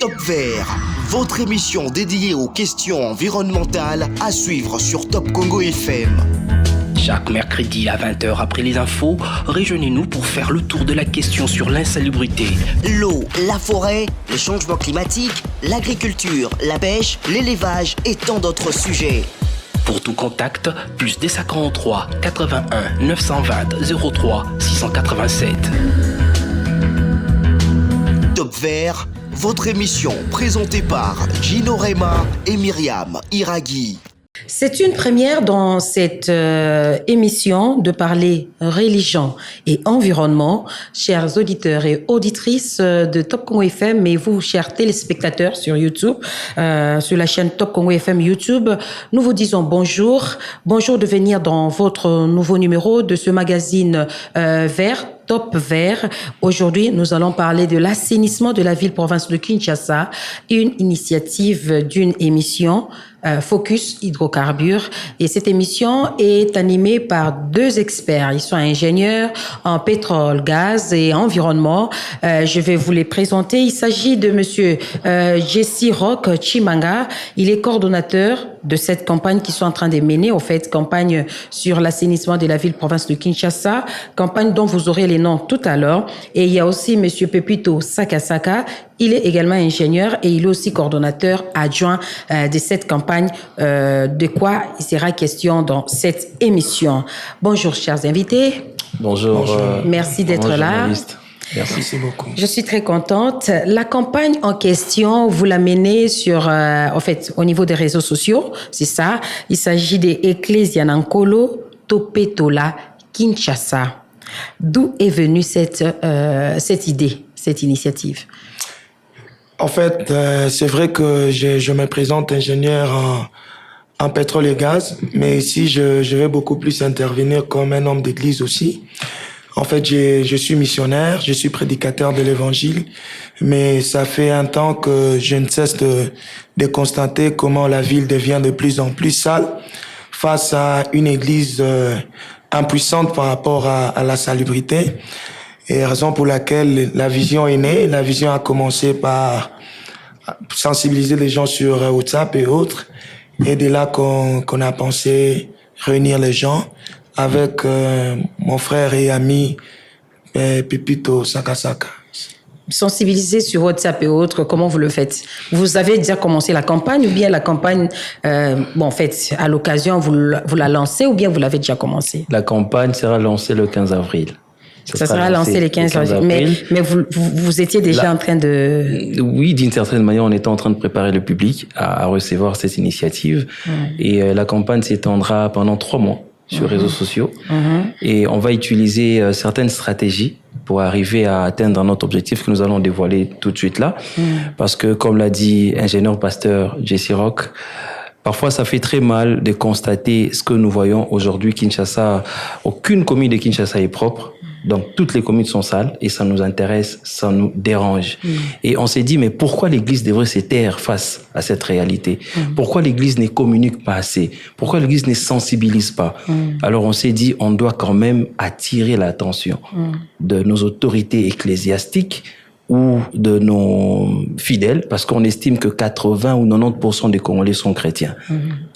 Top Vert, votre émission dédiée aux questions environnementales à suivre sur Top Congo FM. Chaque mercredi à 20h après les infos, rejoignez-nous pour faire le tour de la question sur l'insalubrité. L'eau, la forêt, le changement climatique, l'agriculture, la pêche, l'élevage et tant d'autres sujets. Pour tout contact, plus des 43 81 920 03 687. Top Vert, votre émission présentée par Gino Rema et Myriam Iraghi. C'est une première dans cette émission de parler religion et environnement, chers auditeurs et auditrices de Top Congo FM, mais vous, chers téléspectateurs sur YouTube, sur la chaîne Top Congo FM YouTube, nous vous disons bonjour. Bonjour de venir dans votre nouveau numéro de ce magazine vert. Top Vert. Aujourd'hui, nous allons parler de l'assainissement de la ville-province de Kinshasa, une initiative d'une émission Focus Hydrocarbures. Et cette émission est animée par deux experts. Ils sont ingénieurs en pétrole, gaz et environnement. Je vais vous les présenter. Il s'agit de monsieur Jesse Rock Chimanga. Il est coordonnateur de cette campagne qu'ils sont en train de mener, en fait, campagne sur l'assainissement de la ville-province de Kinshasa, campagne dont vous aurez les noms tout à l'heure. Et il y a aussi monsieur Pepito Sakasaka. Il est également ingénieur et il est aussi coordonnateur adjoint de cette campagne. De quoi il sera question dans cette émission. Bonjour, chers invités. Bonjour. Merci d'être là. Merci beaucoup. Je suis très contente. La campagne en question, vous la menez sur, en fait, au niveau des réseaux sociaux, c'est ça. Il s'agit des Ecclesia Nankolo Topetola Kinshasa. D'où est venue cette idée, cette initiative? En fait, c'est vrai que je me présente ingénieur en pétrole et gaz, mais ici, je vais beaucoup plus intervenir comme un homme d'église aussi. En fait, je suis missionnaire, je suis prédicateur de l'évangile, mais ça fait un temps que je ne cesse de constater comment la ville devient de plus en plus sale face à une église impuissante par rapport à la salubrité. Et raison pour laquelle la vision est née. La vision a commencé par sensibiliser les gens sur WhatsApp et autres. Et de là qu'on a pensé réunir les gens avec mon frère et ami Pepito Sakasaka. Sensibiliser sur WhatsApp et autres, comment vous le faites? Vous avez déjà commencé la campagne ou bien la campagne, en fait, à l'occasion, vous la lancez ou bien vous l'avez déjà commencé? La campagne sera lancée le 15 avril. Ça sera lancé le 15 avril. Mais vous étiez déjà en train de... Oui, d'une certaine manière, on était en train de préparer le public à recevoir cette initiative. Et la campagne s'étendra pendant 3 mois sur les réseaux sociaux. Et on va utiliser certaines stratégies pour arriver à atteindre notre objectif que nous allons dévoiler tout de suite là. Parce que, comme l'a dit ingénieur pasteur Jesse Rock, parfois, ça fait très mal de constater ce que nous voyons aujourd'hui. Kinshasa, aucune commune de Kinshasa est propre. Donc, toutes les communes sont sales et ça nous intéresse, ça nous dérange. Et on s'est dit, mais pourquoi l'Église devrait se taire face à cette réalité? Pourquoi l'Église ne communique pas assez? Pourquoi l'Église ne sensibilise pas? Alors, on s'est dit, on doit quand même attirer l'attention de nos autorités ecclésiastiques ou de nos fidèles, parce qu'on estime que 80 ou 90% des Congolais sont chrétiens.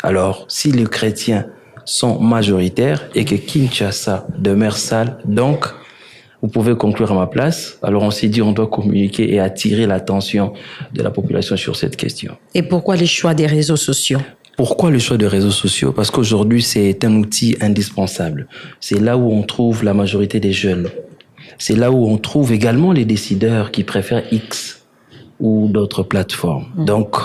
Alors, si les chrétiens sont majoritaires et que Kinshasa demeure sale, donc, vous pouvez conclure à ma place. Alors, on s'est dit, on doit communiquer et attirer l'attention de la population sur cette question. Et pourquoi le choix des réseaux sociaux? Pourquoi le choix des réseaux sociaux? Parce qu'aujourd'hui, c'est un outil indispensable. C'est là où on trouve la majorité des jeunes. C'est là où on trouve également les décideurs qui préfèrent X ou d'autres plateformes. Donc,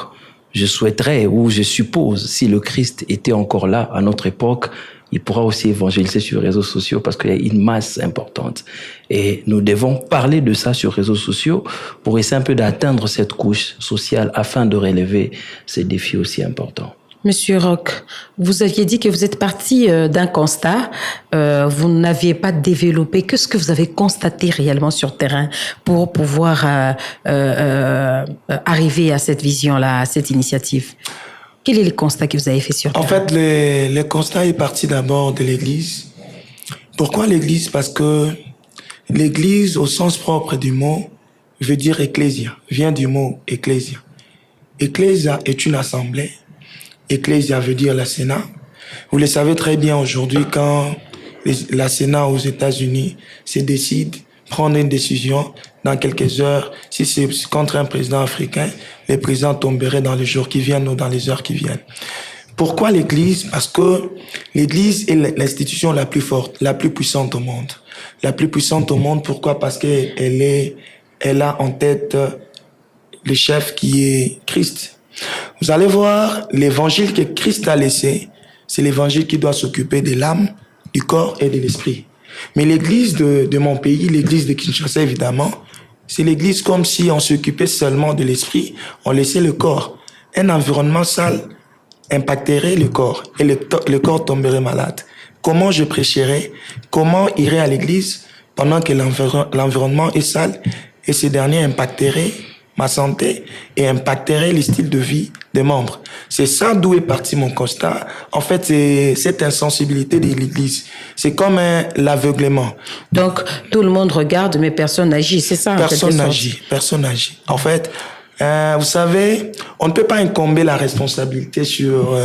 je souhaiterais, ou je suppose, si le Christ était encore là à notre époque, il pourra aussi évangéliser sur les réseaux sociaux parce qu'il y a une masse importante. Et nous devons parler de ça sur les réseaux sociaux pour essayer un peu d'atteindre cette couche sociale afin de relever ces défis aussi importants. Monsieur Rock, vous aviez dit que vous êtes parti d'un constat, vous n'aviez pas développé. Qu'est-ce que vous avez constaté réellement sur terrain pour pouvoir arriver à cette vision-là, à cette initiative? Quel est le constat que vous avez fait sur terrain? En fait, le constat est parti d'abord de l'Église. Pourquoi l'Église? Parce que l'Église, au sens propre du mot, veut dire ecclésia, vient du mot ecclésia. Ecclésia est une assemblée. Ecclésia veut dire la Sénat. Vous le savez très bien aujourd'hui, quand la Sénat aux États-Unis se décide, prendre une décision dans quelques heures, si c'est contre un président africain, les présidents tomberaient dans les jours qui viennent ou dans les heures qui viennent. Pourquoi l'Église? Parce que l'Église est l'institution la plus forte, la plus puissante au monde. La plus puissante au monde, pourquoi? Parce elle a en tête le chef qui est Christ. Vous allez voir, l'évangile que Christ a laissé, c'est l'évangile qui doit s'occuper de l'âme, du corps et de l'esprit. Mais l'église de mon pays, l'église de Kinshasa évidemment, c'est l'église comme si on s'occupait seulement de l'esprit, on laissait le corps. Un environnement sale impacterait le corps et le corps tomberait malade. Comment je prêcherai? Comment irai à l'église pendant que l'environnement est sale et ce dernier impacterait ma santé et impacterait le style de vie des membres. C'est ça d'où est parti mon constat. En fait, c'est cette insensibilité de l'Église. C'est comme l'aveuglement. Donc, tout le monde regarde, mais personne n'agit, c'est ça? Personne n'agit. En fait, vous savez, on ne peut pas incomber la responsabilité sur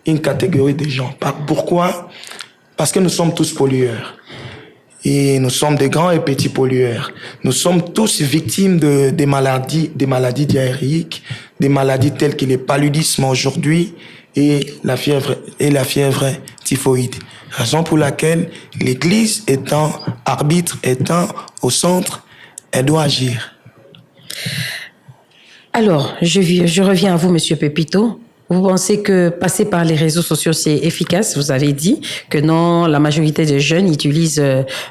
une catégorie de gens. Pourquoi? Parce que nous sommes tous pollueurs. Et nous sommes des grands et petits pollueurs. Nous sommes tous victimes des maladies diarrhéiques, des maladies telles que le paludisme aujourd'hui et la fièvre typhoïde. Raison pour laquelle l'Église étant arbitre, étant au centre, elle doit agir. Alors, je reviens à vous, Monsieur Pépito. Vous pensez que passer par les réseaux sociaux, c'est efficace? Vous avez dit que non, la majorité des jeunes utilisent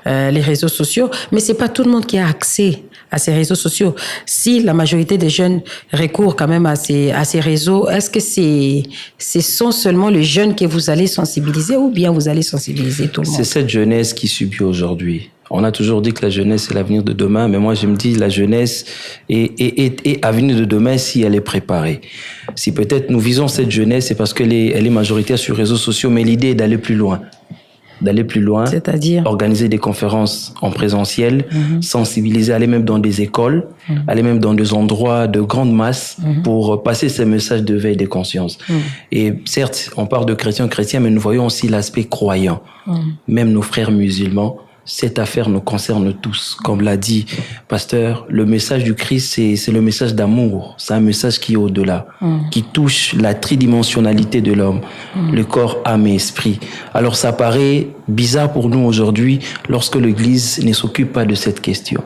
les réseaux sociaux, mais c'est pas tout le monde qui a accès à ces réseaux sociaux. Si la majorité des jeunes recourent quand même à ces réseaux, est-ce que ce sont seulement les jeunes que vous allez sensibiliser ou bien vous allez sensibiliser tout le monde? C'est cette jeunesse qui subit aujourd'hui. On a toujours dit que la jeunesse est l'avenir de demain, mais moi je me dis la jeunesse est avenir de demain si elle est préparée. Si peut-être nous visons cette jeunesse, c'est parce qu'elle est majoritaire sur les réseaux sociaux, mais l'idée est d'aller plus loin. C'est-à-dire organiser des conférences en présentiel, sensibiliser, aller même dans des écoles, aller même dans des endroits de grande masse pour passer ces messages de veille des consciences. Et certes, on parle de chrétiens, mais nous voyons aussi l'aspect croyant. Même nos frères musulmans, cette affaire nous concerne tous. Comme l'a dit Pasteur, le message du Christ, c'est le message d'amour. C'est un message qui est au-delà, qui touche la tridimensionnalité de l'homme, le corps, âme et esprit. Alors ça paraît bizarre pour nous aujourd'hui lorsque l'Église ne s'occupe pas de cette question.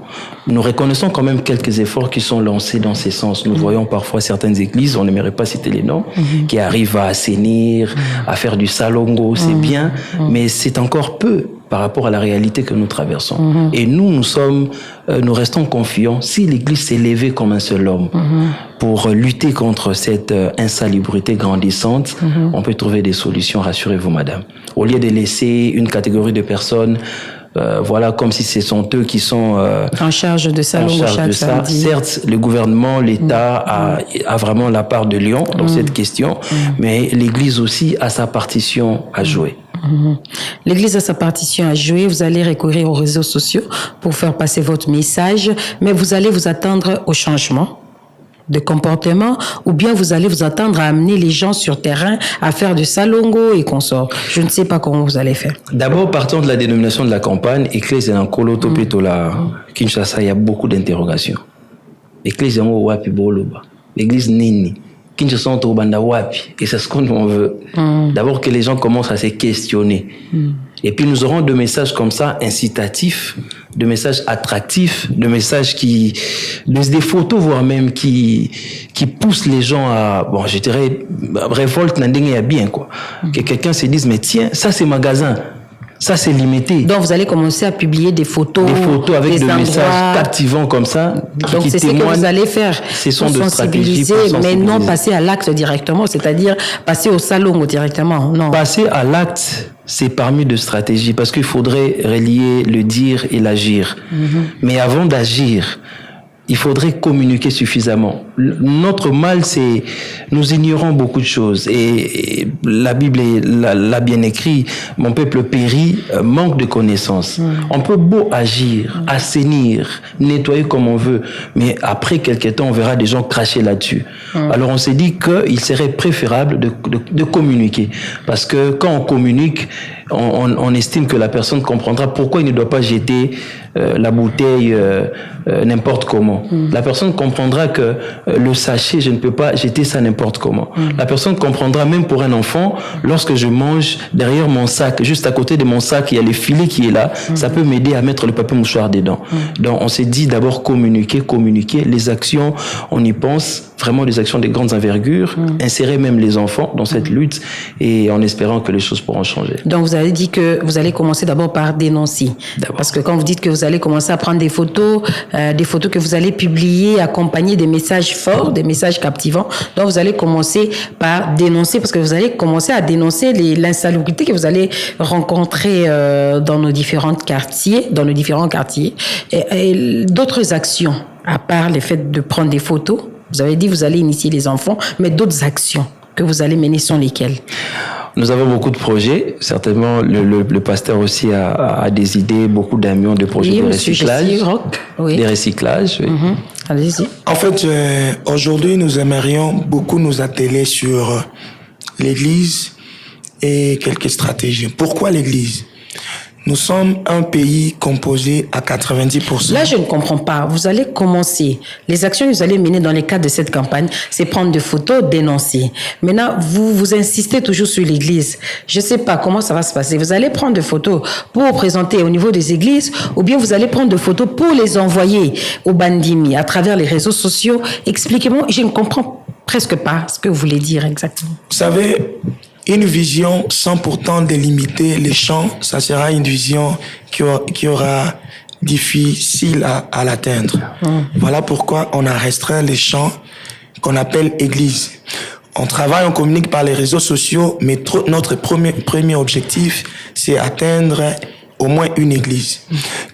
Nous reconnaissons quand même quelques efforts qui sont lancés dans ces sens. Nous voyons parfois certaines églises, on n'aimerait pas citer les noms, qui arrivent à assainir, à faire du salongo, c'est bien, mais c'est encore peu par rapport à la réalité que nous traversons. Et nous restons confiants. Si l'Église s'est levée comme un seul homme pour lutter contre cette insalubrité grandissante, on peut trouver des solutions, rassurez-vous, madame. Au lieu de laisser une catégorie de personnes voilà, comme si ce sont eux qui sont en charge de ça. Certes, le gouvernement, l'État a vraiment la part de lion dans cette question, mais l'Église aussi a sa partition à jouer. L'Église a sa partition à jouer. Vous allez recourir aux réseaux sociaux pour faire passer votre message, mais vous allez vous attendre au changement de comportement, ou bien vous allez vous attendre à amener les gens sur terrain à faire du salongo et consorts. Je ne sais pas comment vous allez faire. D'abord, partons de la dénomination de la campagne. Église en Kolo Topetola, Kinshasa, il y a beaucoup d'interrogations. Église en Wapi Boloba. L'église Nini. Kinshasa en Tobanda Wapi. Et c'est ce qu'on veut. D'abord que les gens commencent à se questionner. Et puis nous aurons des messages comme ça, incitatifs, des messages attractifs, des messages des photos voire même qui poussent les gens à, bon, je dirais, révolte n'andenge ya bien, quoi. Que quelqu'un se dise, mais tiens, ça c'est magasin. Ça, c'est limité. Donc, vous allez commencer à publier des photos. Des photos avec des messages captivants comme ça. Donc, c'est ce que vous allez faire. Ce sont de stratégies mais non passer à l'acte directement, c'est-à-dire passer au salon directement. Non. Passer à l'acte, c'est parmi de stratégies, parce qu'il faudrait relier le dire et l'agir. Mais avant d'agir, il faudrait communiquer suffisamment. notre mal, c'est nous ignorons beaucoup de choses. Et la Bible l'a bien écrit, mon peuple périt, manque de connaissances. On peut beau agir, assainir, nettoyer comme on veut, mais après quelques temps, on verra des gens cracher là-dessus. Alors on s'est dit qu'il serait préférable de communiquer. Parce que quand on communique, on estime que la personne comprendra pourquoi il ne doit pas jeter la bouteille n'importe comment. La personne comprendra que le sachet, je ne peux pas jeter ça n'importe comment. La personne comprendra même pour un enfant, lorsque je mange derrière mon sac, juste à côté de mon sac, il y a le filet qui est là, ça peut m'aider à mettre le papier mouchoir dedans. Donc on s'est dit d'abord communiquer, les actions, on y pense, vraiment des actions de grandes envergures, insérer même les enfants dans cette lutte et en espérant que les choses pourront changer. Donc vous avez dit que vous allez commencer d'abord par dénoncer. Parce que quand vous dites que vous allez commencer à prendre des photos que vous allez publier, accompagner des messages forts, des messages captivants, donc vous allez commencer par dénoncer, parce que vous allez commencer à dénoncer l'insalubrité que vous allez rencontrer dans nos différents quartiers, et d'autres actions, à part le fait de prendre des photos. Vous avez dit que vous allez initier les enfants, mais d'autres actions que vous allez mener sont lesquelles? Nous avons beaucoup de projets. Certainement, le pasteur aussi a des idées, beaucoup d'amions de projets de recyclage. Des recyclages, oui. Allez-y. En fait, aujourd'hui, nous aimerions beaucoup nous atteler sur l'Église et quelques stratégies. Pourquoi l'Église? Nous sommes un pays composé à 90%. Là, je ne comprends pas. Vous allez commencer. Les actions que vous allez mener dans le cadre de cette campagne, c'est prendre des photos, dénoncer. Maintenant, vous insistez toujours sur l'église. Je ne sais pas comment ça va se passer. Vous allez prendre des photos pour présenter au niveau des églises, ou bien vous allez prendre des photos pour les envoyer aux bandimi à travers les réseaux sociaux. Expliquez-moi, je ne comprends presque pas ce que vous voulez dire exactement. Vous savez, une vision sans pourtant délimiter les champs, ça sera une vision qui aura difficile à l'atteindre. Voilà pourquoi on a restreint les champs qu'on appelle église. On travaille, on communique par les réseaux sociaux, mais notre premier objectif, c'est atteindre au moins une église.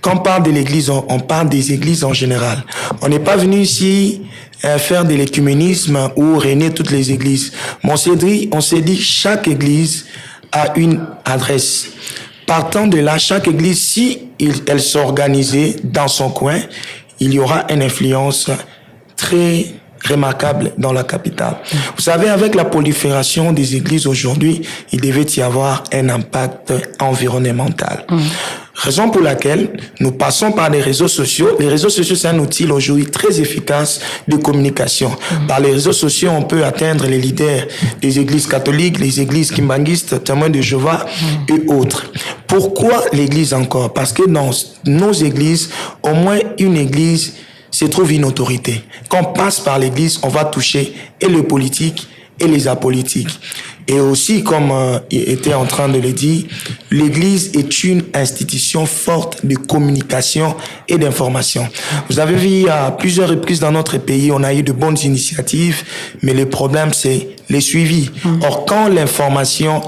Quand on parle de l'église, on parle des églises en général. On n'est pas venu ici faire de l'écuménisme ou régner toutes les églises. Mais on s'est dit, chaque église a une adresse. Partant de là, chaque église, si elle s'organisait dans son coin, il y aura une influence très remarquable dans la capitale. Vous savez, avec la prolifération des églises aujourd'hui, il devait y avoir un impact environnemental. Raison pour laquelle nous passons par les réseaux sociaux. Les réseaux sociaux, c'est un outil aujourd'hui très efficace de communication. Par les réseaux sociaux, on peut atteindre les leaders des églises catholiques, les églises kimbanguistes, témoins de Jéhovah et autres. Pourquoi l'église encore? Parce que dans nos églises, au moins une église se trouve une autorité. Quand on passe par l'église, on va toucher et le politique et les apolitiques. Et aussi, comme était en train de le dire, l'église est une institution forte de communication et d'information. Vous avez vu à plusieurs reprises dans notre pays, on a eu de bonnes initiatives, mais le problème, c'est les suivis. Or, quand l'information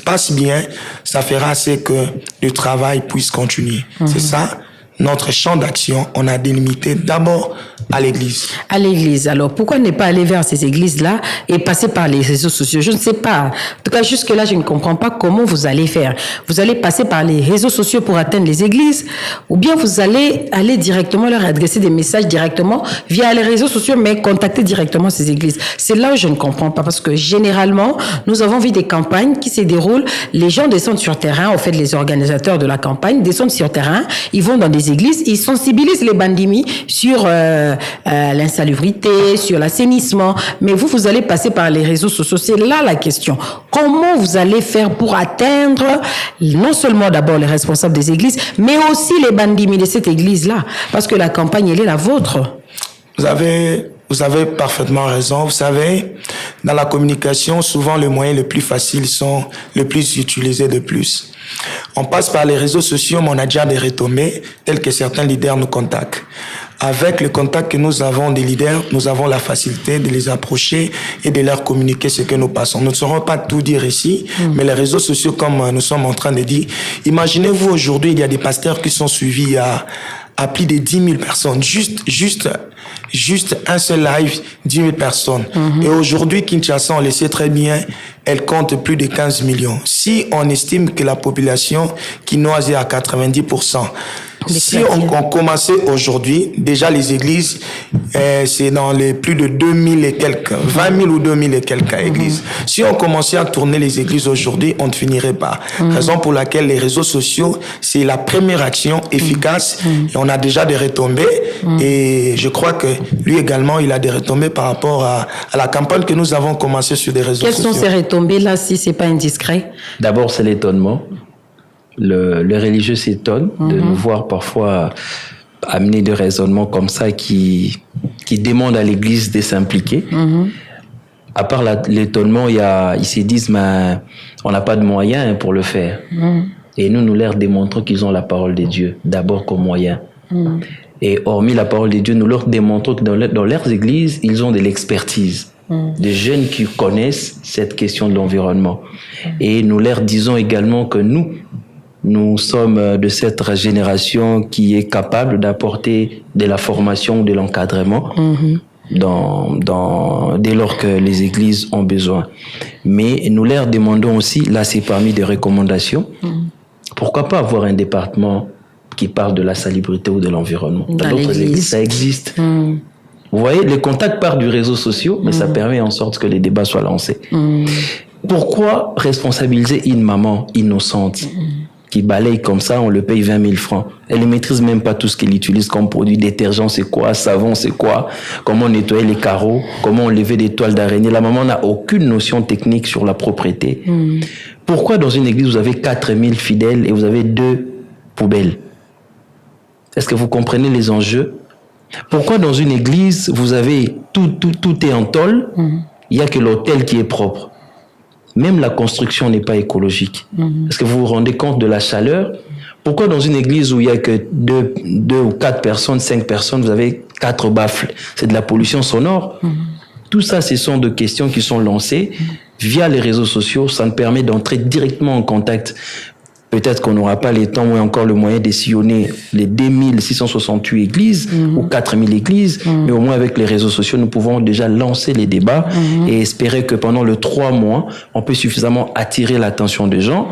passe bien, ça fera c'est que le travail puisse continuer. C'est ça. Notre champ d'action, on a délimité d'abord à l'église. À l'église. Alors, pourquoi ne pas aller vers ces églises-là et passer par les réseaux sociaux? Je ne sais pas. En tout cas, jusque-là, je ne comprends pas comment vous allez faire. Vous allez passer par les réseaux sociaux pour atteindre les églises, ou bien vous allez aller directement leur adresser des messages directement via les réseaux sociaux, mais contacter directement ces églises. C'est là où je ne comprends pas, parce que généralement, nous avons vu des campagnes qui se déroulent, les gens descendent sur terrain, en fait, les organisateurs de la campagne descendent sur terrain, ils vont dans des églises, ils sensibilisent les bandimi sur l'insalubrité, sur l'assainissement, mais vous allez passer par les réseaux sociaux. C'est là la question. Comment vous allez faire pour atteindre non seulement d'abord les responsables des églises, mais aussi les bandimi de cette église-là? Parce que la campagne, elle est la vôtre. Vous avez parfaitement raison. Vous savez, dans la communication, souvent les moyens les plus faciles sont les plus utilisés de plus. On passe par les réseaux sociaux, mais on a déjà des retombées, telles que certains leaders nous contactent. Avec le contact que nous avons des leaders, nous avons la facilité de les approcher et de leur communiquer ce que nous passons. Nous ne saurons pas tout dire ici, mais les réseaux sociaux, comme nous sommes en train de dire, imaginez-vous aujourd'hui, il y a des pasteurs qui sont suivis à plus de 10 000 personnes, juste juste un seul live, 10 000 personnes. Et aujourd'hui, Kinshasa, on le sait très bien, elle compte plus de 15 millions. Si on estime que la population quinoise est à 90%, si on commençait aujourd'hui, déjà les églises, c'est dans les plus de 2000 et quelques, 20 000 ou 2000 et quelques églises. Si on commençait à tourner les églises aujourd'hui, on ne finirait pas. Raison pour laquelle les réseaux sociaux, c'est la première action efficace. Et on a déjà des retombées. Et je crois que lui également, il a des retombées par rapport à la campagne que nous avons commencée sur des réseaux sociaux. Quelles sont ces retombées là, si c'est pas indiscret? D'abord, c'est l'étonnement. Le religieux s'étonne de nous voir parfois amener des raisonnements comme ça qui demandent à l'Église de s'impliquer. À part l'étonnement, ils se disent mais on n'a pas de moyens pour le faire. Et nous leur démontrons qu'ils ont la parole de Dieu d'abord comme moyen. Et hormis la parole de Dieu, nous leur démontrons que dans leurs églises, ils ont de l'expertise. Des jeunes qui connaissent cette question de l'environnement. Et nous leur disons également que nous sommes de cette génération qui est capable d'apporter de la formation ou de l'encadrement dès lors que les églises ont besoin. Mais nous leur demandons aussi, là c'est parmi des recommandations, pourquoi pas avoir un département qui parle de la salubrité ou de l'environnement. Dans d'autres églises, ça existe. Vous voyez, les contacts partent du réseau social, mais ça permet en sorte que les débats soient lancés. Pourquoi responsabiliser une maman innocente qui balaye comme ça, on le paye 20 000 francs. Elle ne maîtrise même pas tout ce qu'elle utilise comme produit. Détergent, c'est quoi? Savon, c'est quoi? Comment nettoyer les carreaux? Comment enlever des toiles d'araignée? La maman n'a aucune notion technique sur la propreté. Pourquoi dans une église, vous avez 4 000 fidèles et vous avez 2 poubelles? Est-ce que vous comprenez les enjeux? Pourquoi dans une église, vous avez tout est en tôle, il n'y a que l'autel qui est propre? Même la construction n'est pas écologique. Est-ce que vous vous rendez compte de la chaleur? Pourquoi dans une église où il n'y a que 2 ou 4 personnes, 5 personnes, vous avez 4 baffles? C'est de la pollution sonore. Tout ça, ce sont des questions qui sont lancées via les réseaux sociaux. Ça nous permet d'entrer directement en contact. Peut-être qu'on n'aura pas les temps ou encore le moyen de sillonner les 2668 églises ou 4000 églises, mais au moins avec les réseaux sociaux, nous pouvons déjà lancer les débats et espérer que pendant les 3 mois, on peut suffisamment attirer l'attention des gens.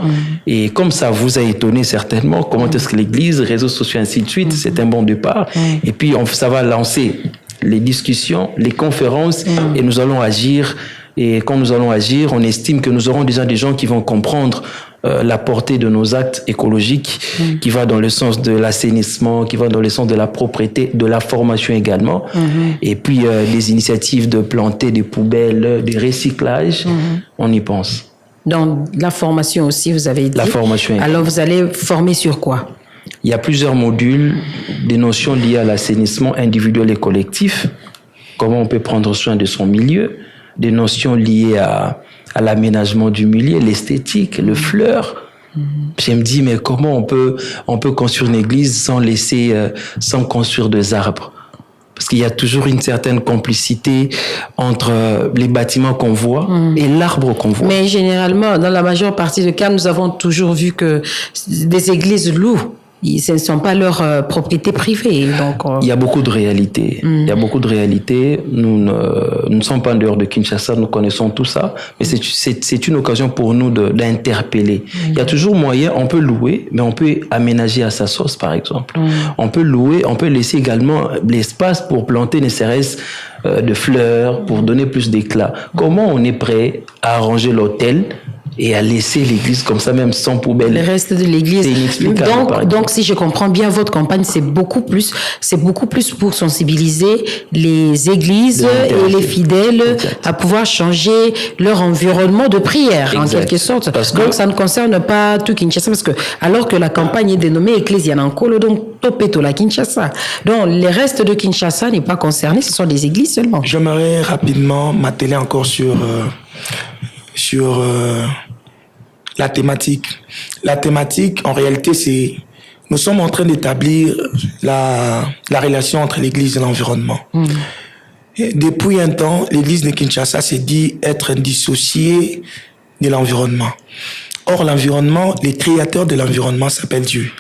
Et comme ça vous a étonné certainement, comment est-ce que l'église, réseaux sociaux, ainsi de suite, c'est un bon départ. Et puis, ça va lancer les discussions, les conférences et nous allons agir. Et quand nous allons agir, on estime que nous aurons déjà des gens qui vont comprendre la portée de nos actes écologiques, qui va dans le sens de l'assainissement, qui va dans le sens de la propreté, de la formation également. Et puis, des initiatives de planter des poubelles, des recyclages, on y pense. Dans la formation aussi, vous avez dit. La formation. Alors, vous allez former sur quoi? Il y a plusieurs modules, des notions liées à l'assainissement individuel et collectif, comment on peut prendre soin de son milieu, des notions liées à l'aménagement du milieu, l'esthétique, le fleur. Je me dis, mais comment on peut construire une église sans construire des arbres? Parce qu'il y a toujours une certaine complicité entre les bâtiments qu'on voit et l'arbre qu'on voit. Mais généralement, dans la majeure partie des cas, nous avons toujours vu que des églises louent. Ce ne sont pas leurs propriétés privées. Donc, il y a beaucoup de réalités. Il y a beaucoup de réalités. Nous ne sommes pas en dehors de Kinshasa, nous connaissons tout ça. Mais c'est une occasion pour nous d'interpeller. Il y a toujours moyen, on peut louer, mais on peut aménager à sa sauce, par exemple. On peut louer, on peut laisser également l'espace pour planter ne serait-ce de fleurs, pour donner plus d'éclat. Comment on est prêt à arranger l'hôtel et à laisser l'église comme ça, même sans poubelle? Le reste de l'église. C'est inexplicable. Donc, si je comprends bien, votre campagne, c'est beaucoup plus pour sensibiliser les églises et les fidèles à pouvoir changer leur environnement de prière, en quelque sorte. Donc, ça ne concerne pas tout Kinshasa, parce que, alors que la campagne est dénommée Ecclesia Nankolo, donc Topeto la Kinshasa. Donc, les restes de Kinshasa n'est pas concerné, ce sont des églises seulement. J'aimerais rapidement m'atteler encore sur la thématique. La thématique, en réalité, c'est... Nous sommes en train d'établir la relation entre l'Église et l'environnement. Depuis un temps, l'Église de Kinshasa s'est dit être dissociée de l'environnement. Or, l'environnement, les créateurs de l'environnement s'appellent Dieu.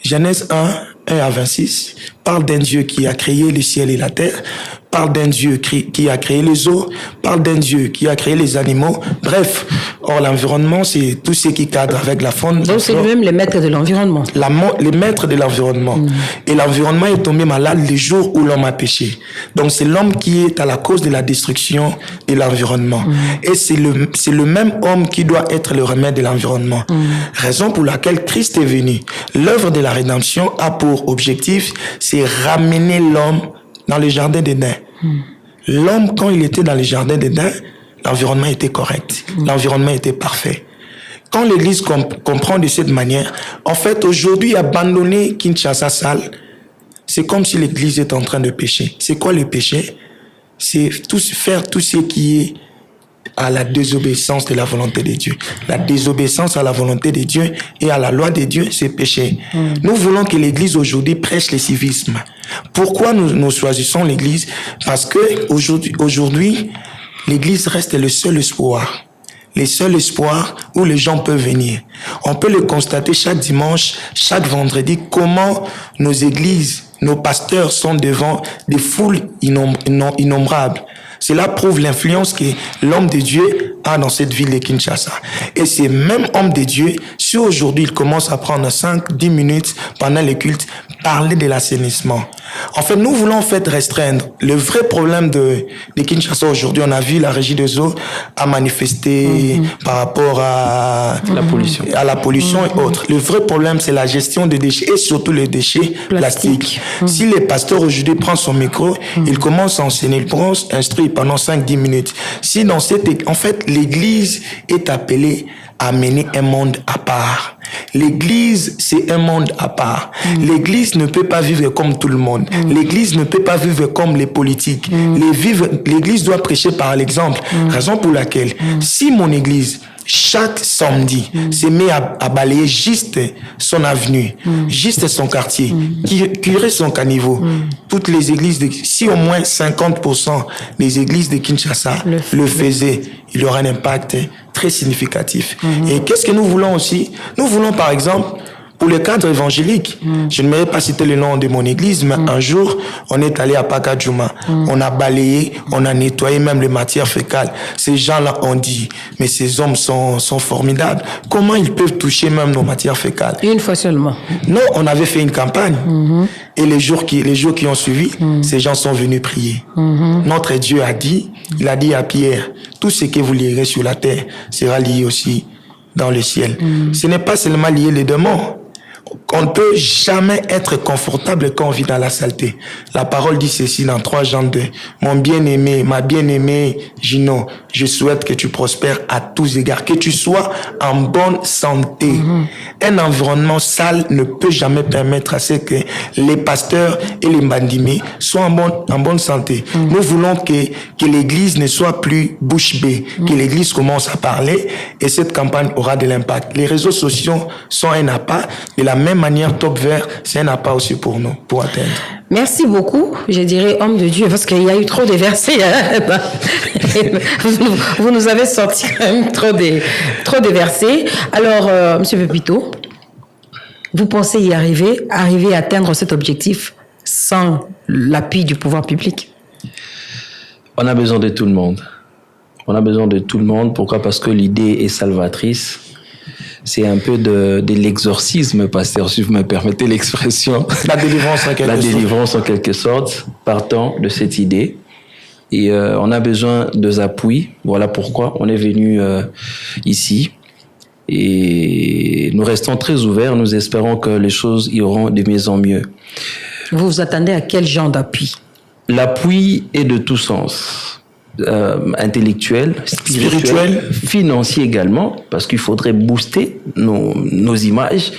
Genèse 1, 1 à 26 parle d'un Dieu qui a créé le ciel et la terre, parle d'un Dieu qui a créé les eaux, parle d'un Dieu qui a créé les animaux. Bref, l'environnement, c'est tout ce qui cadre avec la faune. Donc, c'est lui-même les maîtres de l'environnement. Les maîtres de l'environnement. Et l'environnement est tombé malade le jour où l'homme a péché. Donc, c'est l'homme qui est à la cause de la destruction de l'environnement. Et c'est le même homme qui doit être le remède de l'environnement. Raison pour laquelle Christ est venu. L'œuvre de la rédemption a pour objectif, c'est ramener l'homme dans le jardin d'Éden. L'homme, quand il était dans le jardin d'Éden, l'environnement était correct. L'environnement était parfait. Quand l'Église comprend de cette manière, en fait, aujourd'hui, abandonner Kinshasa sale, c'est comme si l'Église est en train de pécher. C'est quoi le péché? C'est faire tout ce qui est à la désobéissance de la volonté de Dieu. La désobéissance à la volonté de Dieu et à la loi de Dieu, c'est péché. Nous voulons que l'Église aujourd'hui prêche le civisme. Pourquoi nous choisissons l'Église? Parce que aujourd'hui, l'Église reste le seul espoir. Le seul espoir où les gens peuvent venir. On peut le constater chaque dimanche, chaque vendredi, comment nos églises, nos pasteurs sont devant des foules innombrables. Cela prouve l'influence que l'homme de Dieu a dans cette ville de Kinshasa. Et ces mêmes hommes de Dieu, si aujourd'hui ils commencent à prendre 5-10 minutes pendant les cultes, parler de l'assainissement. En fait, nous voulons restreindre. Le vrai problème de Kinshasa aujourd'hui, on a vu la Régie des eaux a manifesté par rapport à la pollution et autres. Le vrai problème, c'est la gestion des déchets et surtout les déchets plastiques. Si les pasteurs aujourd'hui prennent son micro, ils commencent à enseigner, ils pourront instruire pendant 5-10 minutes. Si dans en fait, l'Église est appelée à mener un monde à part. L'Église, c'est un monde à part. L'Église ne peut pas vivre comme tout le monde. L'Église ne peut pas vivre comme les politiques. L'Église doit prêcher par l'exemple. Raison pour laquelle, si mon Église, chaque samedi, se met à balayer juste son avenue, juste son quartier, curer son caniveau, toutes les églises, si au moins 50% des églises de Kinshasa le faisaient, il y aura un impact très significatif. Et qu'est-ce que nous voulons aussi? Nous voulons par exemple, pour le cadre évangélique, je ne vais pas citer le nom de mon église, mais un jour, on est allé à Pakadjouma. On a balayé, on a nettoyé même les matières fécales. Ces gens-là ont dit, mais ces hommes sont formidables. Comment ils peuvent toucher même nos matières fécales? Une fois seulement. Non, on avait fait une campagne. Et les jours qui ont suivi, ces gens sont venus prier. Notre Dieu a dit, il a dit à Pierre, tout ce que vous lierez sur la terre sera lié aussi dans le ciel. Ce n'est pas seulement lié les démons. On ne peut jamais être confortable quand on vit dans la saleté. La parole dit ceci dans 3 Jean 2. Mon bien-aimé, ma bien-aimée Gino, je souhaite que tu prospères à tous égards, que tu sois en bonne santé. Un environnement sale ne peut jamais permettre à ce que les pasteurs et les bandimés soient en bonne santé. Nous voulons que l'Église ne soit plus bouche bée, que l'Église commence à parler et cette campagne aura de l'impact. Les réseaux sociaux sont un appât. De la même manière, Top Vert, c'est un appât aussi pour nous, pour atteindre. Merci beaucoup, je dirais homme de Dieu, parce qu'il y a eu trop de versets. Vous nous avez sorti quand même trop de versets. Alors, Monsieur Pepito, vous pensez y arriver à atteindre cet objectif sans l'appui du pouvoir public? On a besoin de tout le monde. On a besoin de tout le monde. Pourquoi? Parce que l'idée est salvatrice. C'est un peu de l'exorcisme, pasteur, si vous me permettez l'expression. La délivrance en quelque sorte, partant de cette idée. Et on a besoin de appuis. Voilà pourquoi on est venu ici. Et nous restons très ouverts. Nous espérons que les choses iront de mieux en mieux. Vous vous attendez à quel genre d'appui? L'appui est de tout sens. Intellectuel, spirituel, financier également, parce qu'il faudrait booster nos images.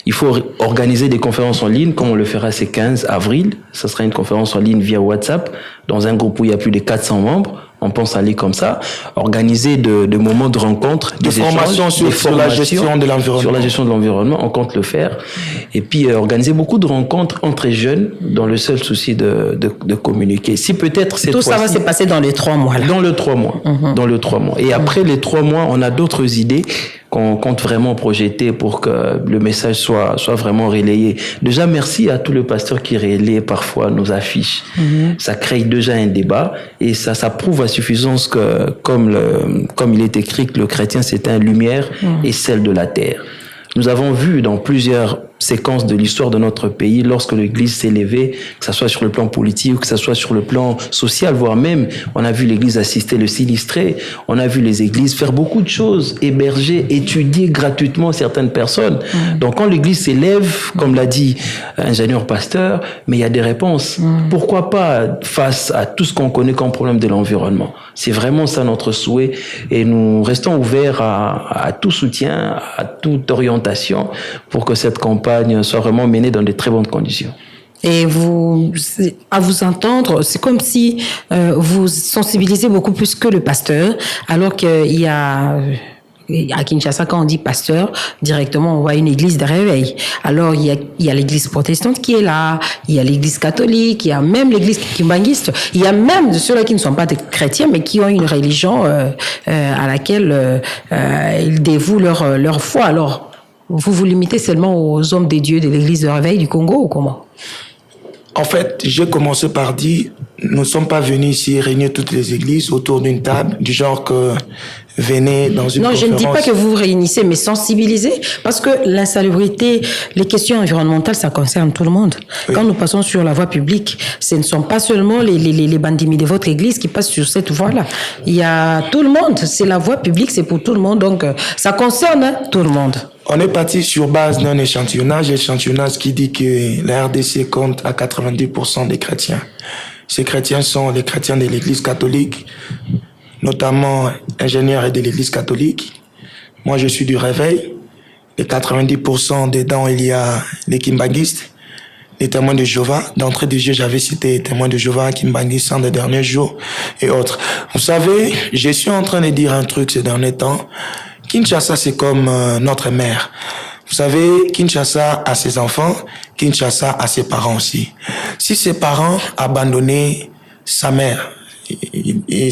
Il faut organiser des conférences en ligne, comme on le fera ce 15 avril. Ça sera une conférence en ligne via WhatsApp, dans un groupe où il y a plus de 400 membres. On pense aller comme ça, organiser de moments de rencontre, des formations sur la gestion de l'environnement. Sur la gestion de l'environnement, on compte le faire. Et puis organiser beaucoup de rencontres entre jeunes dans le seul souci de communiquer. Si peut-être cette tout ça va se passer dans les 3 mois. Là. Dans le 3 mois. Dans le 3 mois. Et après les 3 mois, on a d'autres idées qu'on compte vraiment projeter pour que le message soit vraiment relayé. Déjà, merci à tous les pasteurs qui relaient parfois nos affiches. Ça crée déjà un débat et ça prouve à suffisance que, comme il est écrit, que le chrétien, c'est un lumière et sel de la terre. Nous avons vu dans plusieurs séquences de l'histoire de notre pays, lorsque l'Église s'est levée, que ce soit sur le plan politique, que ce soit sur le plan social, voire même, on a vu l'Église assister le sinistré, on a vu les églises faire beaucoup de choses, héberger, étudier gratuitement certaines personnes. Donc quand l'Église s'élève, comme l'a dit ingénieur pasteur, mais il y a des réponses. Pourquoi pas face à tout ce qu'on connaît comme problème de l'environnement? C'est vraiment ça notre souhait et nous restons ouverts à tout soutien, à toute orientation pour que cette campagne soit vraiment menée dans de très bonnes conditions. Et à vous entendre, c'est comme si vous sensibilisez beaucoup plus que le pasteur, alors qu'il y a... À Kinshasa, quand on dit pasteur, directement, on voit une église de réveil. Alors, il y a l'église protestante qui est là, il y a l'église catholique, il y a même l'église kimbanguiste, il y a même ceux-là qui ne sont pas des chrétiens, mais qui ont une religion à laquelle ils dévouent leur foi. Alors, vous vous limitez seulement aux hommes des dieux de l'église de réveil du Congo ou comment? En fait, j'ai commencé par dire, nous ne sommes pas venus ici réunir toutes les églises autour d'une table, du genre que venez dans une conférence. Non, je ne dis pas que vous vous réunissez, mais sensibilisez, parce que l'insalubrité, les questions environnementales, ça concerne tout le monde. Oui. Quand nous passons sur la voie publique, ce ne sont pas seulement les bandimis de votre église qui passent sur cette voie-là. Il y a tout le monde, c'est la voie publique, c'est pour tout le monde, donc ça concerne tout le monde. On est parti sur base d'un échantillonnage qui dit que la RDC compte à 90% des chrétiens. Ces chrétiens sont les chrétiens de l'église catholique, notamment ingénieurs de l'église catholique. Moi, je suis du réveil. Les 90% dedans, il y a les kimbanguistes, les témoins de Jéhovah. D'entrée de jeu, j'avais cité les témoins de Jéhovah, kimbanguistes, des derniers jours et autres. Vous savez, je suis en train de dire un truc ces derniers temps. Kinshasa, c'est comme notre mère. Vous savez, Kinshasa a ses enfants, Kinshasa a ses parents aussi. Si ses parents abandonnaient sa mère, et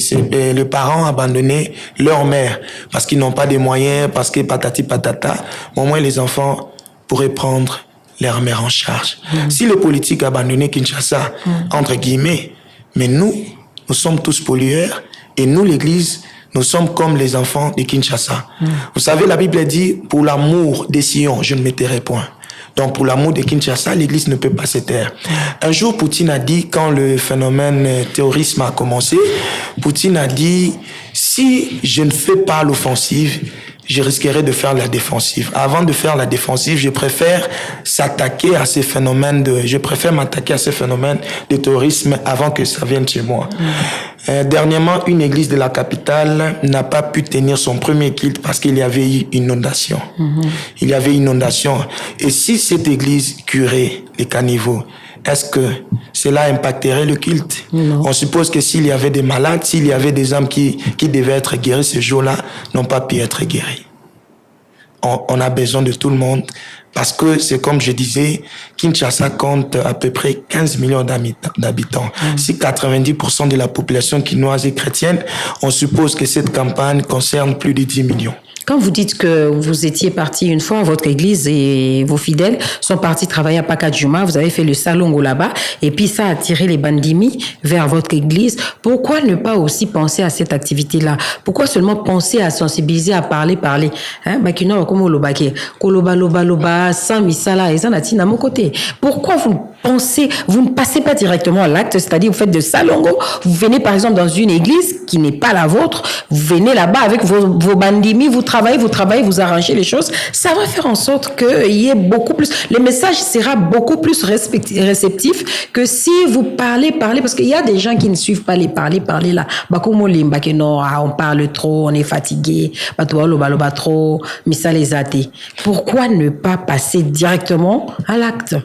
les parents abandonnaient leur mère, parce qu'ils n'ont pas de moyens, parce que patati patata, au moins les enfants pourraient prendre leur mère en charge. Si les politiques abandonnaient Kinshasa, entre guillemets, mais nous sommes tous pollueurs, et nous, l'Église, nous sommes comme les enfants de Kinshasa. Vous savez, la Bible dit, pour l'amour des Sion, je ne me tairai point. Donc, pour l'amour de Kinshasa, l'Église ne peut pas se taire. Un jour, Poutine a dit, quand le phénomène terrorisme a commencé, Poutine a dit, si je ne fais pas l'offensive, je risquerais de faire la défensive. Avant de faire la défensive, je préfère m'attaquer à ces phénomènes de terrorisme avant que ça vienne chez moi. Dernièrement, une église de la capitale n'a pas pu tenir son premier culte parce qu'il y avait eu une inondation. Il y avait une inondation. Et si cette église curait les caniveaux, est-ce que cela impacterait le culte? Non. On suppose que s'il y avait des malades, s'il y avait des âmes qui devaient être guéris ce jour-là, n'ont pas pu être guéris. On a besoin de tout le monde parce que c'est comme je disais, Kinshasa compte à peu près 15 millions d'habitants. Si 90% de la population quinoise est chrétienne, on suppose que cette campagne concerne plus de 10 millions. Quand vous dites que vous étiez parti une fois à votre église et vos fidèles sont partis travailler à Pakadjuma, vous avez fait le salongo là-bas et puis ça a attiré les bandimi vers votre église, pourquoi ne pas aussi penser à cette activité-là? Pourquoi seulement penser à sensibiliser, à parler? Bakino comme lobake, koloba loba, sans misala et ça natina mon côté. Pourquoi vous ne passez pas directement à l'acte, c'est-à-dire vous faites de salongo, vous venez par exemple dans une église qui n'est pas la vôtre, vous venez là-bas avec vos bandimi, vous travaillez, vous arrangez les choses, ça va faire en sorte qu'il y ait beaucoup plus, le message sera beaucoup plus réceptif que si vous parlez, parce qu'il y a des gens qui ne suivent pas les parler là. On parle trop, on est fatigué, trop, mais ça les a été. Pourquoi ne pas passer directement à l'acte?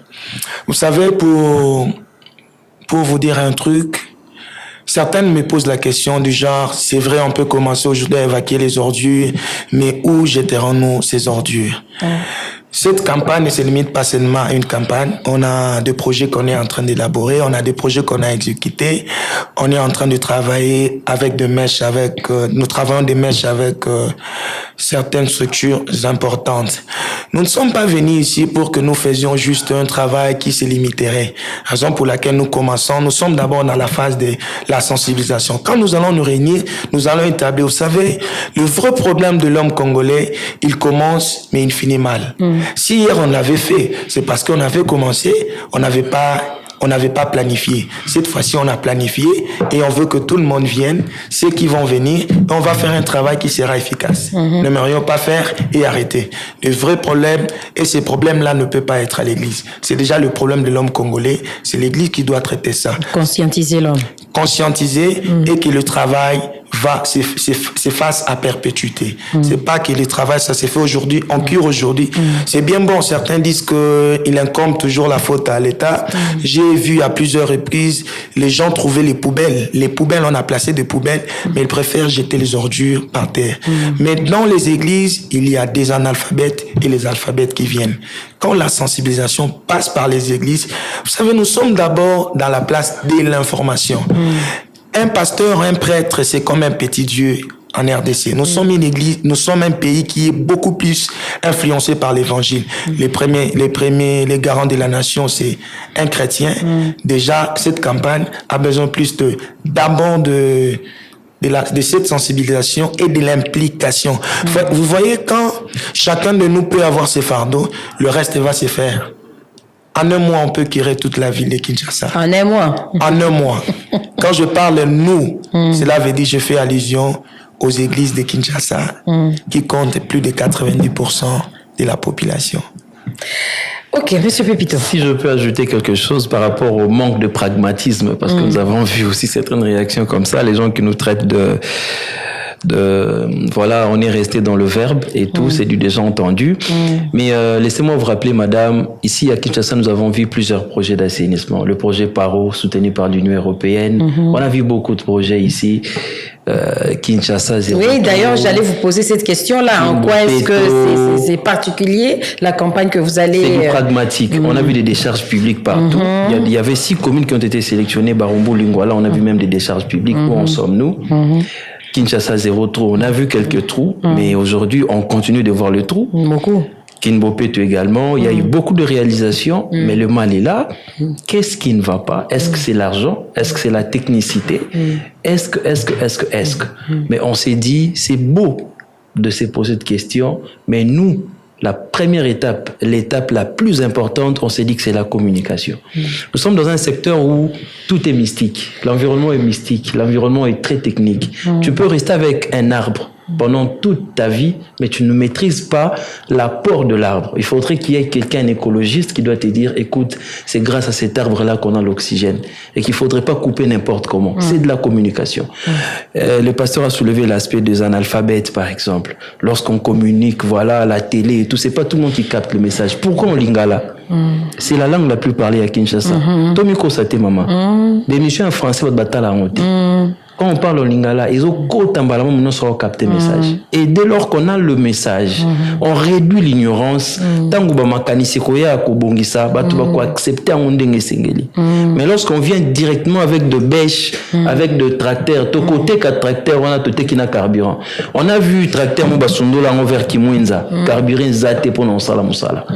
Vous savez, pour vous dire un truc, certaines me posent la question du genre, c'est vrai, on peut commencer aujourd'hui à évacuer les ordures, mais où jetterons-nous ces ordures? Cette campagne ne se limite pas seulement à une campagne. On a des projets qu'on est en train d'élaborer, on a des projets qu'on a exécutés. On est en train de travailler avec des mèches, nous travaillons des mèches avec certaines structures importantes. Nous ne sommes pas venus ici pour que nous faisions juste un travail qui se limiterait. Raison pour laquelle nous commençons, nous sommes d'abord dans la phase de la sensibilisation. Quand nous allons nous réunir, nous allons établir, vous savez, le vrai problème de l'homme congolais, il commence, mais il finit mal. Si hier on l'avait fait, c'est parce qu'on avait commencé, on n'avait pas planifié. Cette fois-ci, on a planifié et on veut que tout le monde vienne, ceux qui vont venir, et on va faire un travail qui sera efficace. N'aimerions pas faire et arrêter. Le vrai problème, et ces problèmes-là ne peuvent pas être à l'église. C'est déjà le problème de l'homme congolais. C'est l'église qui doit traiter ça. Conscientiser l'homme. Conscientiser et que le travail se fasse à perpétuité. C'est pas que le travail, ça se fait aujourd'hui, on cure aujourd'hui. C'est bien bon, certains disent qu'il incombe toujours la faute à l'État. J'ai vu à plusieurs reprises, les gens trouver les poubelles. Les poubelles, on a placé des poubelles, mais ils préfèrent jeter les ordures par terre. Mais dans les églises, il y a des analphabètes et les alphabètes qui viennent. Quand la sensibilisation passe par les églises, vous savez, nous sommes d'abord dans la place de l'information. Un pasteur, un prêtre, c'est comme un petit Dieu en RDC. Nous sommes une église, nous sommes un pays qui est beaucoup plus influencé par l'évangile. Les garants de la nation, c'est un chrétien. Déjà, cette campagne a besoin plus d'abord de cette sensibilisation et de l'implication. Vous voyez, quand chacun de nous peut avoir ses fardeaux, le reste va se faire. En un mois, on peut curer toute la ville de Kinshasa. En un mois. En un mois. Quand je parle nous, cela veut dire je fais allusion aux églises de Kinshasa qui comptent plus de 90% de la population. Ok, Monsieur Pépito. Si je peux ajouter quelque chose par rapport au manque de pragmatisme, parce que nous avons vu aussi certaines réactions comme ça, les gens qui nous traitent voilà, on est resté dans le verbe et tout, c'est du déjà entendu. Mais laissez-moi vous rappeler, madame, ici à Kinshasa, nous avons vu plusieurs projets d'assainissement. Le projet PARO, soutenu par l'Union européenne. On a vu beaucoup de projets ici. Kinshasa, zéro. Oui, d'ailleurs, j'allais vous poser cette question-là. En quoi est-ce que c'est particulier, la campagne que vous allez... C'est du pragmatique. On a vu des décharges publiques partout. Il y avait 6 communes qui ont été sélectionnées, Barumbu, Lingwala. On a vu même des décharges publiques. Où en sommes-nous? Kinshasa, zéro trou. On a vu quelques trous, mais aujourd'hui, on continue de voir le trou. Beaucoup. Kinbopeto également. Il y a eu beaucoup de réalisations, mais le mal est là. Qu'est-ce qui ne va pas? Est-ce que c'est l'argent? Est-ce que c'est la technicité? Est-ce que? Mais on s'est dit, c'est beau de se poser cette question, mais nous, la première étape, l'étape la plus importante, on s'est dit que c'est la communication. Nous sommes dans un secteur où tout est mystique. L'environnement est mystique. L'environnement est très technique. Tu peux rester avec un arbre pendant toute ta vie, mais tu ne maîtrises pas l'apport de l'arbre. Il faudrait qu'il y ait quelqu'un, un écologiste, qui doit te dire, écoute, c'est grâce à cet arbre-là qu'on a l'oxygène et qu'il faudrait pas couper n'importe comment. C'est de la communication. Le pasteur a soulevé l'aspect des analphabètes, par exemple. Lorsqu'on communique, voilà, à la télé et tout, c'est pas tout le monde qui capte le message. Pourquoi on lingala? C'est la langue la plus parlée à Kinshasa. Tomiko Sate Mama. Des missions en français, votre bataille à honte. Quand on parle au lingala, ils ont maintenant sur capter le message. Et dès lors qu'on a le message, on réduit l'ignorance. Tant qu'on va accepter un ondenge sengeli. Mais lorsqu'on vient directement avec de bêches, avec de tracteurs, to côté quatre tracteurs, on a tout qui n'a carburant. On a vu tracteur mobasundo là envers Kimwenza, carburant zate pour non sala musala.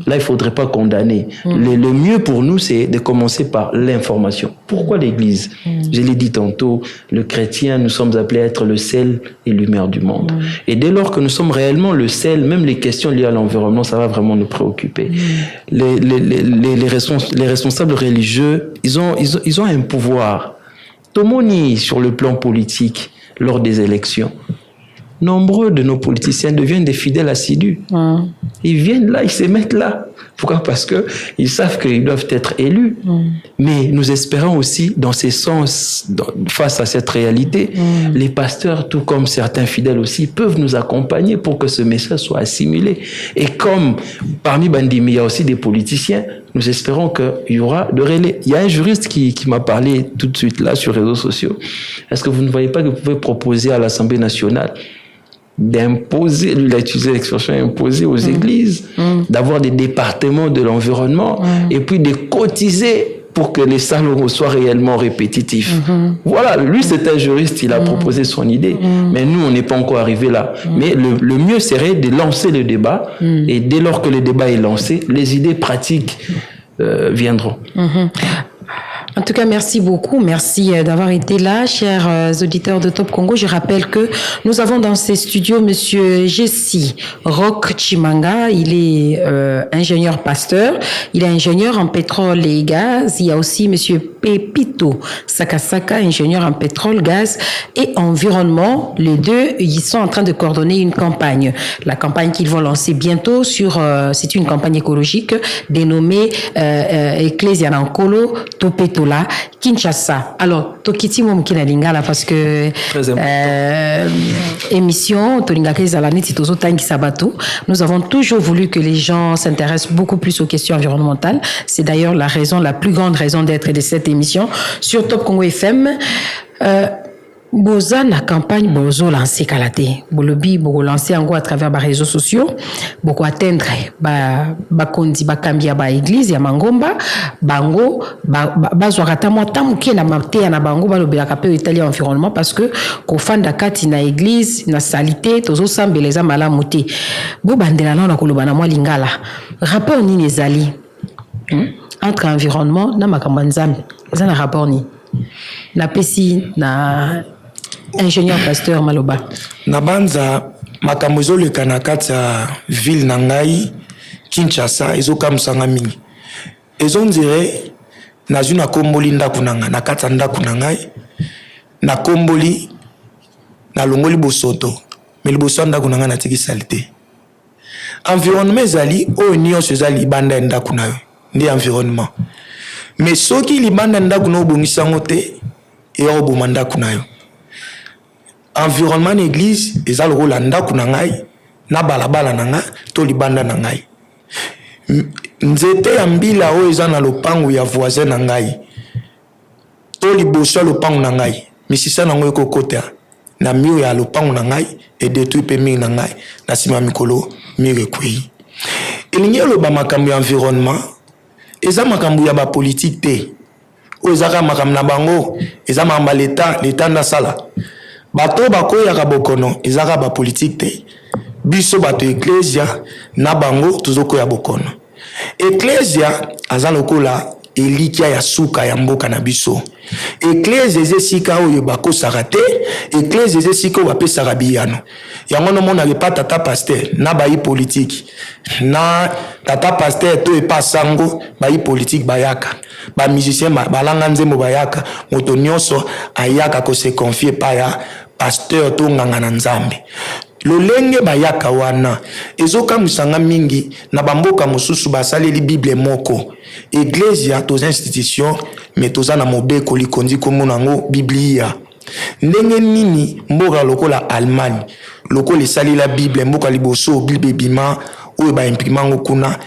Là, il faudrait pas condamner. Le mieux pour nous, c'est de commencer par l'information. Pourquoi l'Église? Je l'ai dit tantôt. Le chrétien, nous sommes appelés à être le sel et lumière du monde. Et dès lors que nous sommes réellement le sel, même les questions liées à l'environnement, ça va vraiment nous préoccuper. Les responsables religieux, ils ont un pouvoir. Tomoni, sur le plan politique, lors des élections, nombreux de nos politiciens deviennent des fidèles assidus. Ils viennent là, ils se mettent là. Pourquoi? Parce que ils savent qu'ils doivent être élus. Mais nous espérons aussi, dans ces sens, face à cette réalité, les pasteurs, tout comme certains fidèles aussi, peuvent nous accompagner pour que ce message soit assimilé. Et comme parmi Bandimi, il y a aussi des politiciens, nous espérons qu'il y aura de relais. Il y a un juriste qui m'a parlé tout de suite là sur les réseaux sociaux. Est-ce que vous ne voyez pas que vous pouvez proposer à l'Assemblée nationale d'imposer, lui il a utilisé l'expression imposer aux églises, d'avoir des départements de l'environnement et puis de cotiser pour que les salons soient réellement répétitifs. Voilà, lui c'est un juriste, il a proposé son idée, mais nous on n'est pas encore arrivé là. Mais le mieux serait de lancer le débat et dès lors que le débat est lancé, les idées pratiques viendront. En tout cas, merci beaucoup. Merci d'avoir été là, chers auditeurs de Top Congo. Je rappelle que nous avons dans ces studios Monsieur Jessi Roch Chimanga. Il est ingénieur pasteur. Il est ingénieur en pétrole et gaz. Il y a aussi Monsieur Pepito Sakasaka, ingénieur en pétrole, gaz et environnement. Les deux, ils sont en train de coordonner une campagne. La campagne qu'ils vont lancer bientôt c'est une campagne écologique dénommée Ecclesia Nankolo Topeto là, Kinshasa. Alors, Tokiti Momkina Lingala, parce que émission, Tolinga Kezalani, Titozo Tangi Sabato, nous avons toujours voulu que les gens s'intéressent beaucoup plus aux questions environnementales. C'est d'ailleurs la plus grande raison d'être de cette émission sur Top Congo FM. Boza la campagne bozo lancé kalaté bolobi boko lancer en gros à travers les réseaux sociaux boko atteindre ba kondi ba kambia ba église ya mangomba bango ba zwakata mota muke na maté na bango ba lobela ka pe italien environnement parce que ko fanda kati na église na salité tozo sambeleza mala muté bo bandela na koloba na mwa lingala rapport ni nezali entre environnement na makambo nzambe za na rapport ni na pesi na ingénieur pasteur Maloba. Nabanza makambo ezoleka na kati ya ville na ngai Kinshasa ezokamwisanga mingi. Ezondire nazwi na komboli ndako na ngai na kati ya ndako na ngai na komboli na longoli bosoto mais liboso ya ndako na ngai natiki salite. Environnement ezali oyo nyonso ezali libanda ya ndako na yo ndi environnement. Mais soki libanda ya ndako na obongisa yango te eyoboma ndako na yo. Environnement église eza lokola ndako na ngai na balabala na ngai to libanda na ngai. Nzete ya mbila oyo eza na lopango ya voisin na ngai to liboso ya lopango na ngai misisa nango ekokota na mio ya lopango na ngai e détruit pe mire na ngai na sima mikolo mire ekwei. Elingi eloba makambo ya environnement eza makambo ya ba politique te oyo ezaka makambo na bango eza makambo ya leta ndasala bato bakoyaka bokono ezaka ba politique te biso bato ecclesia na bango tozokoya bokono. Ecclesia aza lokola elikia ya suka ya mboka na biso. Ecclesia ezesika oyo bakosaka te, ecclesia ezesika oyo bapesaka biyano. Yango nomona le pa tata pasteur na bayi politique na tata pasteur to epa sango bayi politique bayaka. Ba musicien balanga nzembo bayaka moto nyonso ayaka ko se confier pa ya pasteur to nganga na nzambe. Lolenge bayaka wana ezoka musanga mingi na bamboka mosusu basaleli Bible moko. Ecclesia toza institution mais toza na mobeko likondi komona ngo Biblia. Ndenge nini mboka lokola Allemagne lokola esali la Bible mboka liboso Bible bima oyo ba imprimango kuna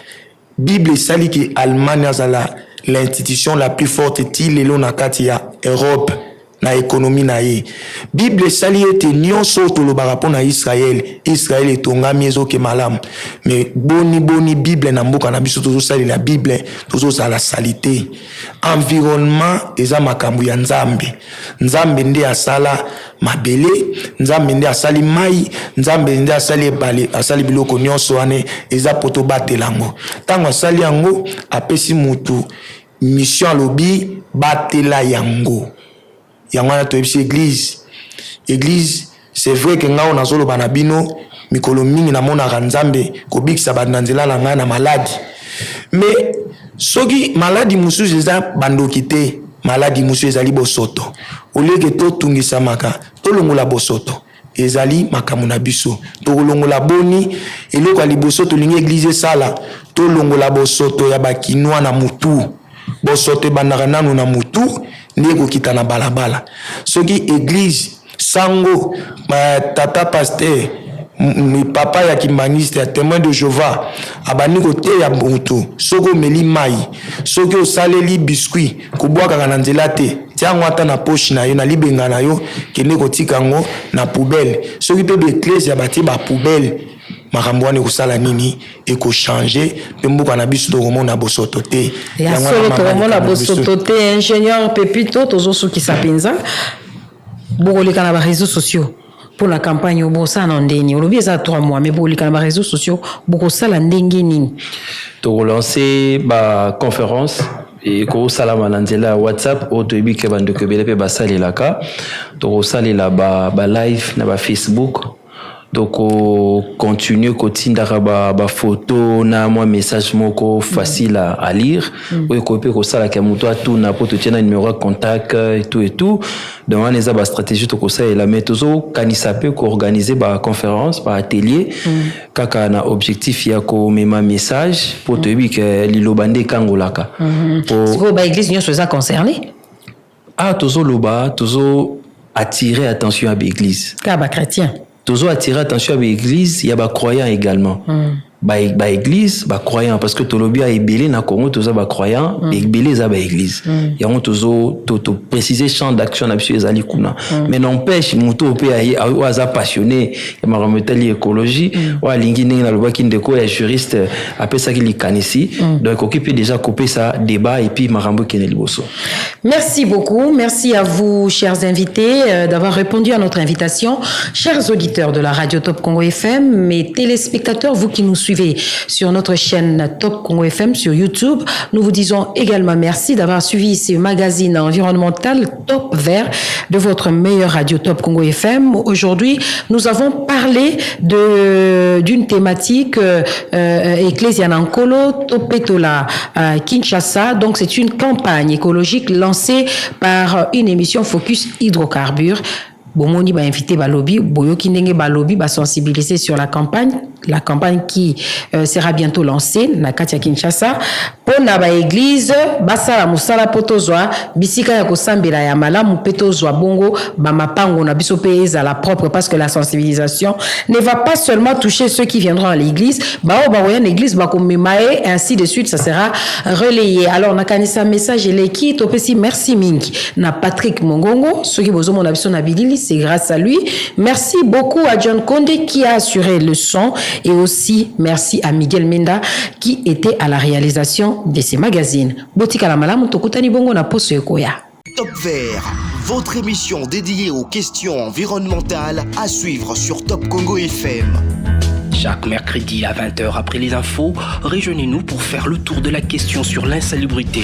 Bible esali ki Allemagne azala l'institution la plus forte ti lelo na kati ya Europe na économie na ye. Bible sali ete nyonso tolobaka mpo na Israël etongami ezoke malamu mais boni Bible na mboka na biso tozosalela Bible tozozala salite. Environnement eza makambo ya nzambe nde asala mabele, nzambe nde asali mai, nzambe nde asali ebale, asali biloko nyonso wane eza poto batelango. Tango asali yango apesi mutu mission alobi batela yango. Yangwana to ebisi église c'est vrai que ngao nazolo banabino mikolo mingi na mona nzambe kobikisa bandanzela na ngana maladi mais soki maladi mususu eza bandoki te maladi mususu ezali bosoto oleke to tungisa maka to longola bosoto ezali makamu na biso to longola boni eloko ali bosoto lingi église sala to longola bosoto ya bakinwa na mutu bosoto bandaka nanu na mutu ndeko kita na balabala soki église sango tata pasteur mi papa ya kimbaniste ya témoin de Jéhovah abani kote ya mutu soko meli mai soki osaleli biscuit kubwaka na nzela te tia ngwata na poche na yo na libenga na yo kende kotika ngo na poubelle soki pe l'église ya bati ba poubelle makambo wana ekosala nini ekochange mpe mboka na biso tokomona bosoto te ya solo tokomona bosoto te ingénieur Pepito tozosukisa mpenza bokoleka na baréseaux sociaux pour la campagne bosala ndeni olobi eza 3 mois mais bokoleka na baréseaux sociaux bokosala ndenge nini tokolancer baconférence ekosalama na nzela ya whatsapp oyo toyebi ke bandeko ebele mpe basalelaka tokosalela balive na bafacebook continue kotindaka photo na mwa message moko facile à lire oyo ekoki kosalaka moto atuna po totie na numéro ya contact et tout donc wana eza bastratégie tokosalela mais tozokanisa mpe koorganize baconférence baatelier kaka na objectif ya komema message po toyebi ke liloba nde ekangolaka sikoyo baeglise nyonso eza concerné tozoloba attirer attention ya baeglise ka bachrétien toujours attirer attention à l'église, il y a des croyants également. Ba église, ba croyants parce que tolobi a ebelé na Congo tous ba croyants, ebelé za ba église. Il y a toujours to préciser champ d'action na biso ezali kuna. Mais n'empêche muto pe aza passionné, ya marometali écologie, wa lingi ndenge na loba kindeko ya juriste après ça qui li kanisi. Donc occuper déjà couper ça débat et puis marambo kene liboso. Merci beaucoup, merci à vous chers invités d'avoir répondu à notre invitation. Chers auditeurs de la radio Top Congo FM, mes téléspectateurs, vous qui nous suivez sur notre chaîne Top Congo FM sur YouTube. Nous vous disons également merci d'avoir suivi ce magazine environnemental Top Vert de votre meilleure radio Top Congo FM. Aujourd'hui, nous avons parlé d'une thématique Ecclesia Nankolo Topetola Kinshasa. Donc, c'est une campagne écologique lancée par une émission Focus Hydrocarbures. Bomoni ba invité balobi, boyoki ndenge balobi ba sensibiliser sur la campagne qui sera bientôt lancée na Katia Kinshasa pour na ba église basala musala potozwa bisika ya kosambela ya malamu petozwa bongo ba mapango na biso pe ezala propre parce que la sensibilisation ne va pas seulement toucher ceux qui viendront à l'église, ba oya l'église ba komemae ainsi de suite, ça sera relayé. Alors na kanisa message eleki topesi merci mingi na Patrick Mongongo soki bozomo na biso na bilili, c'est grâce à lui. Merci beaucoup à John Kondé qui a assuré le son et aussi merci à Miguel Menda qui était à la réalisation de ces magazines. Botika la malamu tokutani bongo na poso ekoya. Top Vert, votre émission dédiée aux questions environnementales à suivre sur Top Congo FM. Chaque mercredi à 20h après les infos, rejoignez-nous pour faire le tour de la question sur l'insalubrité.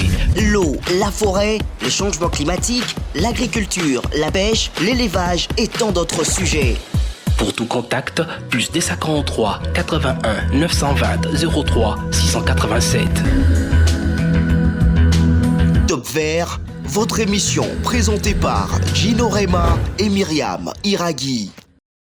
L'eau, la forêt, les changements climatiques, l'agriculture, la pêche, l'élevage et tant d'autres sujets. Pour tout contact, plus des 53 81 920 03 687. Top Vert, votre émission présentée par Gino Rema et Myriam Iraghi.